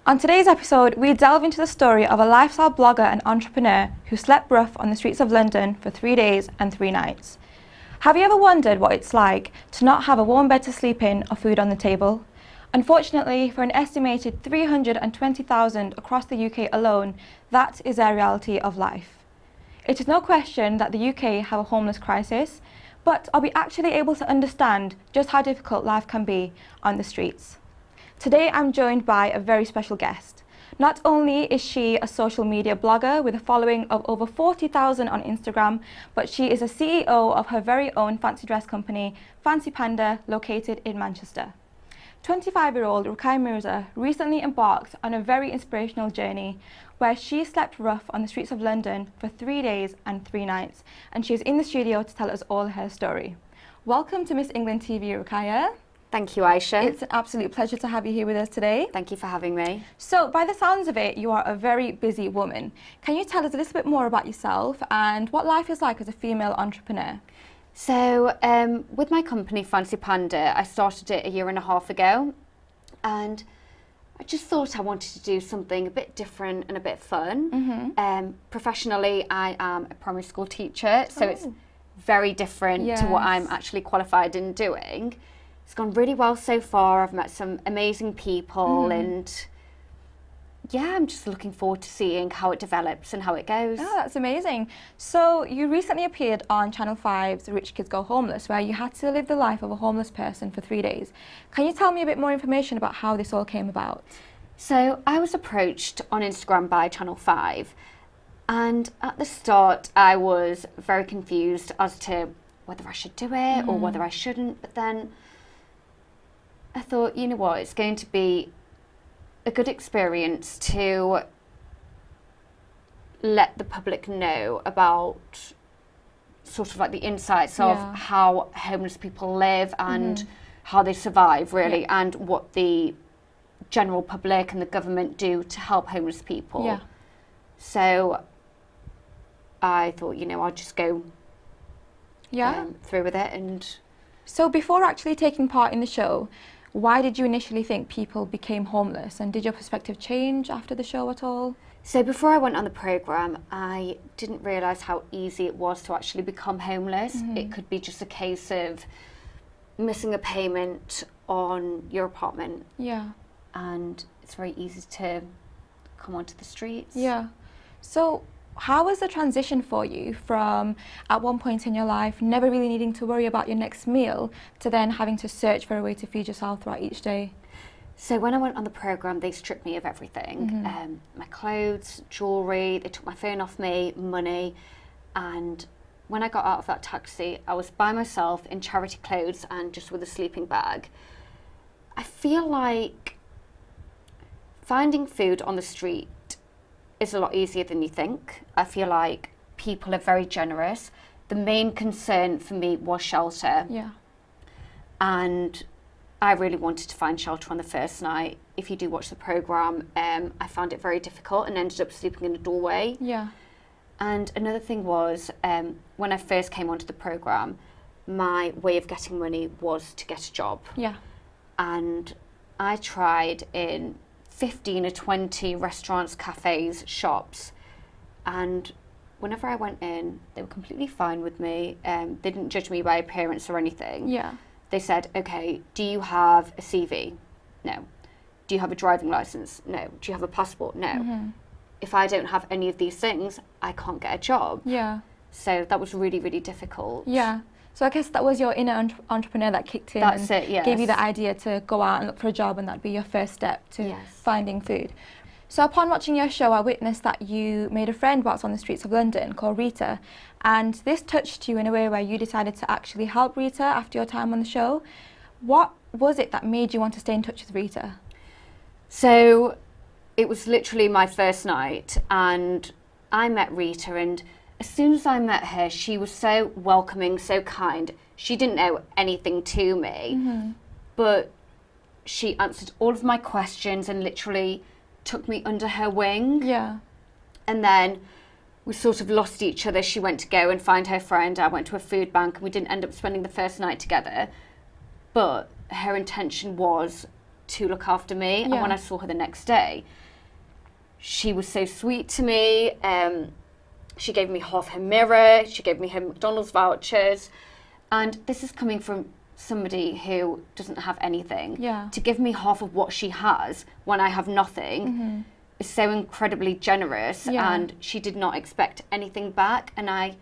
On today's episode, we delve into the story of a lifestyle blogger and entrepreneur who slept rough on the streets of London for 3 days and 3 nights. Have you ever wondered what it's like to not have a warm bed to sleep in or food on the table? Unfortunately, for an estimated 320,000 across the UK alone, that is their reality of life. It is no question that the UK have a homeless crisis, but are we actually able to understand just how difficult life can be on the streets? Today I'm joined by a very special guest. Not only is she a social media blogger with a following of over 40,000 on Instagram, but she is a CEO of her very own fancy dress company, Fancy Panda, located in Manchester. 25-year-old Rukaya Mirza recently embarked on a very inspirational journey where she slept rough on the streets of London for 3 days and 3 nights, and she is in the studio to tell us all her story. Welcome to Miss England TV, Rukaya. Thank you, Aysha. It's an absolute pleasure to have you here with us today. Thank you for having me. So, by the sounds of it, you are a very busy woman. Can you tell us a little bit more about yourself and what life is like as a female entrepreneur? So, with my company, Fancy Panda, I started it 1.5 years ago, and I just thought I wanted to do something a bit different and a bit fun. Professionally, I am a primary school teacher, so it's very different to what I'm actually qualified in doing. It's gone really well so far. I've met some amazing people and yeah, I'm just looking forward to seeing how it develops and how it goes. Oh, that's amazing. So you recently appeared on Channel 5's Rich Kids Go Homeless, where you had to live the life of a homeless person for 3 days. Can you tell me a bit more information about how this all came about? So I was approached on Instagram by Channel 5, and at the start I was very confused as to whether I should do it or whether I shouldn't, but then I thought, you know what, it's going to be a good experience to let the public know about sort of like the insights of how homeless people live and how they survive, really, and what the general public and the government do to help homeless people. So I thought, you know, I'll just go through with it. And so before actually taking part in the show, why did you initially think people became homeless, and did your perspective change after the show at all? So before I went on the programme, I didn't realise how easy it was to actually become homeless. It could be just a case of missing a payment on your apartment. And it's very easy to come onto the streets. So how was the transition for you from, at one point in your life, never really needing to worry about your next meal, to then having to search for a way to feed yourself throughout each day? So when I went on the programme, they stripped me of everything. My clothes, jewellery, they took my phone off me, money. And when I got out of that taxi, I was by myself in charity clothes and just with a sleeping bag. I feel like finding food on the street is a lot easier than you think. I feel like people are very generous. The main concern for me was shelter. And I really wanted to find shelter on the first night. If you do watch the programme, I found it very difficult and ended up sleeping in a doorway. And another thing was, when I first came onto the programme, my way of getting money was to get a job. And I tried in 15 or 20 restaurants, cafes, shops, and whenever I went in, they were completely fine with me. They didn't judge me by appearance or anything. They said, okay, do you have a CV? No. Do you have a driving license? No. Do you have a passport? No. If I don't have any of these things, I can't get a job. So that was really, really difficult. So I guess that was your inner entrepreneur that kicked in gave you the idea to go out and look for a job, and that'd be your first step to finding food. So upon watching your show, I witnessed that you made a friend whilst on the streets of London called Rita, and this touched you in a way where you decided to actually help Rita after your time on the show. What was it that made you want to stay in touch with Rita? So it was literally my first night, and I met Rita, and as soon as I met her, she was so welcoming, so kind. She didn't know anything to me, but she answered all of my questions and literally took me under her wing. And then we sort of lost each other. She went to go and find her friend. I went to a food bank, and we didn't end up spending the first night together. But her intention was to look after me. And Yeah. when I saw her the next day, she was so sweet to me. She gave me half her mirror. She gave me her McDonald's vouchers. And this is coming from somebody who doesn't have anything. Yeah. To give me half of what she has when I have nothing is so incredibly generous. Yeah. And she did not expect anything back. And I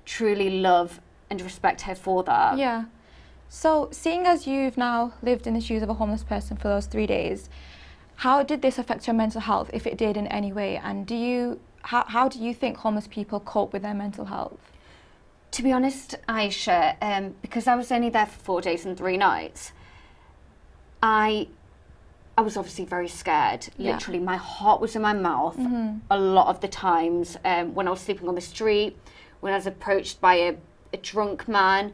truly love and respect her for that. Yeah. So, seeing as you've now lived in the shoes of a homeless person for those 3 days, how did this affect your mental health, if it did in any way? And how do you think homeless people cope with their mental health? To be honest, Aysha, because I was only there for 4 days and 3 nights, I was obviously very scared. Yeah. Literally, my heart was in my mouth a lot of the times when I was sleeping on the street, when I was approached by a drunk man.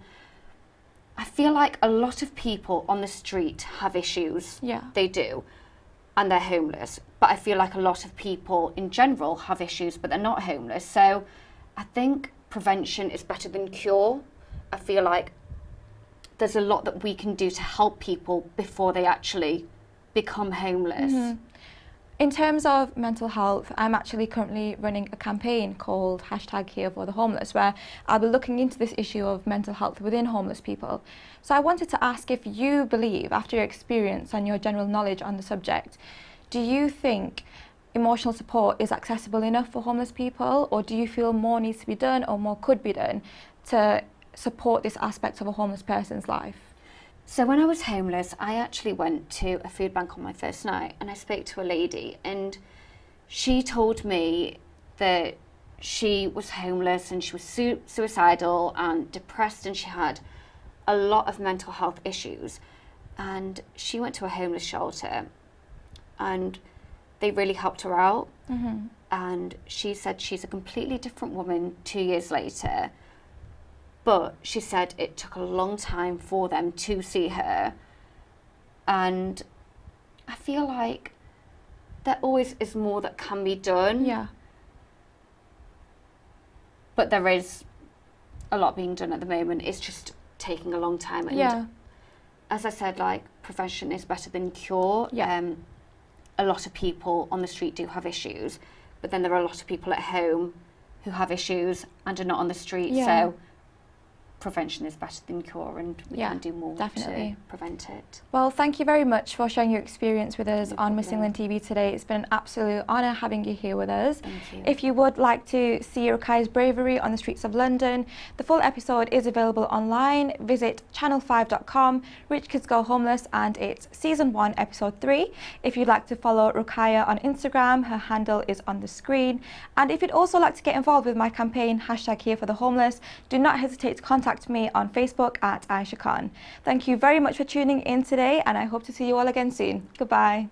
I feel like a lot of people on the street have issues. Yeah. They do. And they're homeless. But I feel like a lot of people in general have issues, but they're not homeless. So I think prevention is better than cure. I feel like there's a lot that we can do to help people before they actually become homeless. In terms of mental health, I'm actually currently running a campaign called #HereForTheHomeless, where I'll be looking into this issue of mental health within homeless people. So I wanted to ask if you believe, after your experience and your general knowledge on the subject, do you think emotional support is accessible enough for homeless people, or do you feel more needs to be done or more could be done to support this aspect of a homeless person's life? So when I was homeless, I actually went to a food bank on my first night and I spoke to a lady, and she told me that she was homeless and she was suicidal and depressed, and she had a lot of mental health issues. And she went to a homeless shelter and they really helped her out. And she said she's a completely different woman 2 years later. But she said it took a long time for them to see her. And I feel like there always is more that can be done. Yeah. But there is a lot being done at the moment. It's just taking a long time. And Yeah. as I said, like, prevention is better than cure. Yeah. A lot of people on the street do have issues, but then there are a lot of people at home who have issues and are not on the street. Yeah. So prevention is better than cure, and we Yeah, can do more definitely. to prevent it. Well, thank you very much for sharing your experience with us No on Miss problem. England TV today. It's been an absolute honour having you here with us. Thank you. If you would like to see Ruqaiya's bravery on the streets of London, the full episode is available online. Visit channel5.com, Rich Kids Go Homeless, and it's season 1, episode 3. If you'd like to follow Rukaya on Instagram, her handle is on the screen. And if you'd also like to get involved with my campaign, #HereForTheHomeless, do not hesitate to contact me on Facebook at Aysha Khan. Thank you very much for tuning in today, and I hope to see you all again soon. Goodbye.